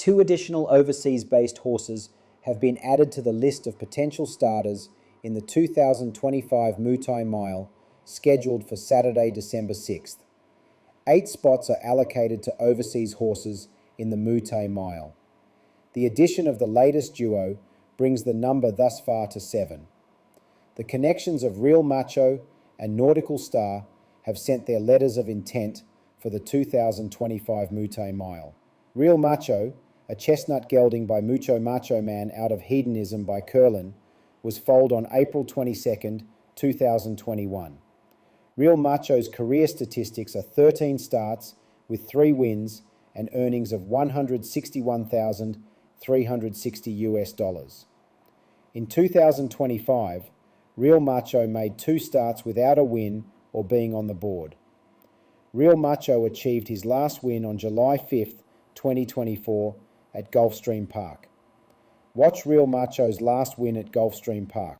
2 additional overseas-based horses have been added to the list of potential starters in the 2025 Muai Mile, scheduled for Saturday, December 6th. 8 spots are allocated to overseas horses in the Mouttet Mile. The addition of the latest duo brings the number thus far to 7. The connections of Real Macho and Nautical Star have sent their letters of intent for the 2025 Mouttet Mile. Real Macho, a chestnut gelding by Macho Man out of Hedonism by Curlin, was foaled on April 22, 2021. Real Macho's career statistics are 13 starts with 3 wins and earnings of $161,360. In 2025, Real Macho made 2 starts without a win or being on the board. Real Macho achieved his last win on July 5, 2024 at Gulfstream Park. Watch Real Macho's last win at Gulfstream Park.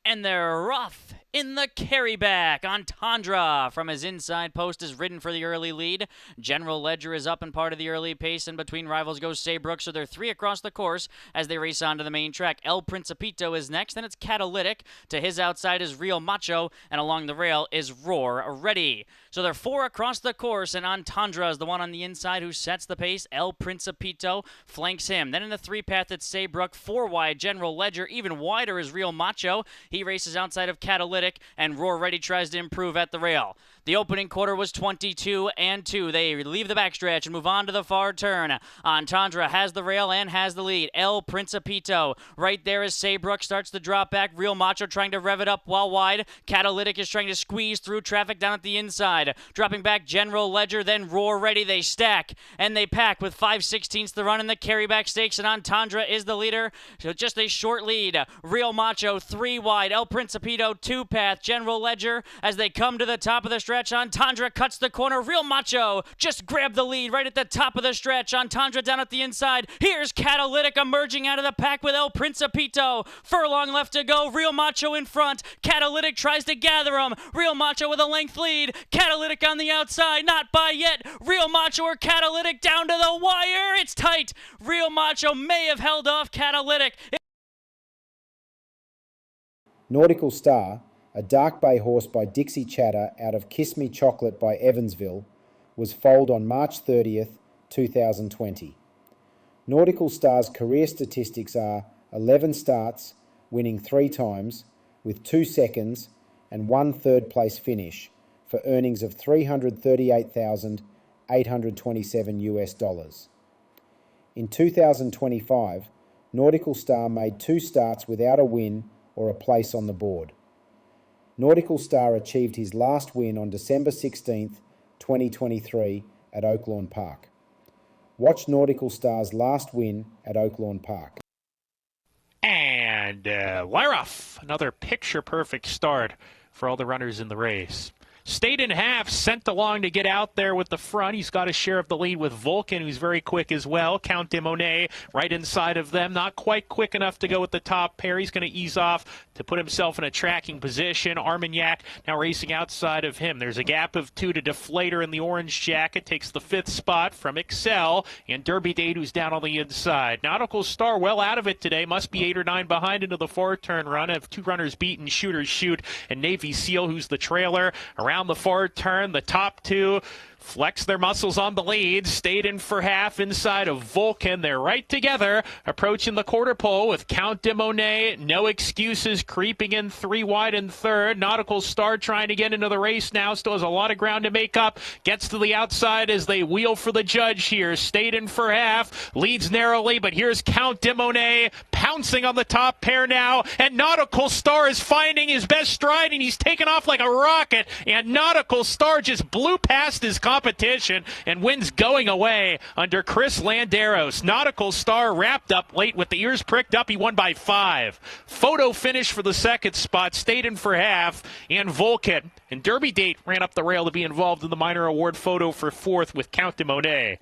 And they're off in the carryback. Entendre from his inside post is ridden for the early lead. General Ledger is up in part of the early pace, and between rivals goes Saybrook, so they're 3 across the course as they race onto the main track. El Principito is next, then it's Catalytic. To his outside is Real Macho, and along the rail is Roar Ready. So they're 4 across the course, and Entendre is the one on the inside who sets the pace. El Principito flanks him. Then in the 3-path, it's Saybrook. 4 wide, General Ledger. Even wider is Real Macho. He races outside of Catalytic, and Roar Ready tries to improve at the rail. The opening quarter was 22-2. They leave the backstretch and move on to the far turn. Entendre has the rail and has the lead. El Principito. Right there is Saybrook. Starts the drop back. Real Macho trying to rev it up while wide. Catalytic is trying to squeeze through traffic down at the inside. Dropping back General Ledger, then Roar Ready. They stack and they pack with 5/16 the run in the carryback stakes, and Entendre is the leader. So just a short lead. Real Macho 3 wide. El Principito 2-path. General Ledger as they come to the top of the stretch. Entendre cuts the corner. Real Macho just grabbed the lead right at the top of the stretch. Entendre down at the inside. Here's Catalytic emerging out of the pack with El Principito. Furlong left to go. Real Macho in front. Catalytic tries to gather him. Real Macho with a length lead. Catalytic on the outside. Not by yet. Real Macho or Catalytic down to the wire. It's tight. Real Macho may have held off Catalytic. Nautical Star, a dark bay horse by Dixie Chatter out of Kiss Me Chocolate by Evansville, was foaled on March 30th, 2020. Nautical Star's career statistics are 11 starts, winning 3 times, with 2 seconds and 1 third-place finish for earnings of $338,827. In 2025, Nautical Star made 2 starts without a win or a place on the board. Nautical Star achieved his last win on December 16th, 2023 at Oaklawn Park. Watch Nautical Star's last win at Oaklawn Park. And wire off. Another picture-perfect start for all the runners in the race. Stayed in half, sent along to get out there with the front. He's got a share of the lead with Vulcan, who's very quick as well. Count de Monet right inside of them. Not quite quick enough to go with the top pair. He's going to ease off to put himself in a tracking position. Armagnac now racing outside of him. There's a gap of 2 to Deflator in the orange jacket. Takes the 5th spot from Excel. And Derby Date, who's down on the inside. Nautical Star well out of it today. Must be 8 or 9 behind into the 4-turn run. Have 2 runners beaten, Shooters Shoot and Navy Seal, who's the trailer. Around the 4 turn, the top 2 flex their muscles on the lead, stayed in for half inside of Vulcan. They're right together, approaching the quarter pole with Count de Monet. No excuses, creeping in 3 wide in third. Nautical Star trying to get into the race now, still has a lot of ground to make up. Gets to the outside as they wheel for the judge here. Stayed in for half, leads narrowly, but here's Count de Monet pouncing on the top pair now, and Nautical Star is finding his best stride, and he's taken off like a rocket, and Nautical Star just blew past his competition and wins going away under Chris Landeros. Nautical Star wrapped up late with the ears pricked up. He won by 5. Photo finish for the 2nd spot, stayed in for half, and Vulcan. And Derby Date ran up the rail to be involved in the minor award photo for 4th with Count de Monet.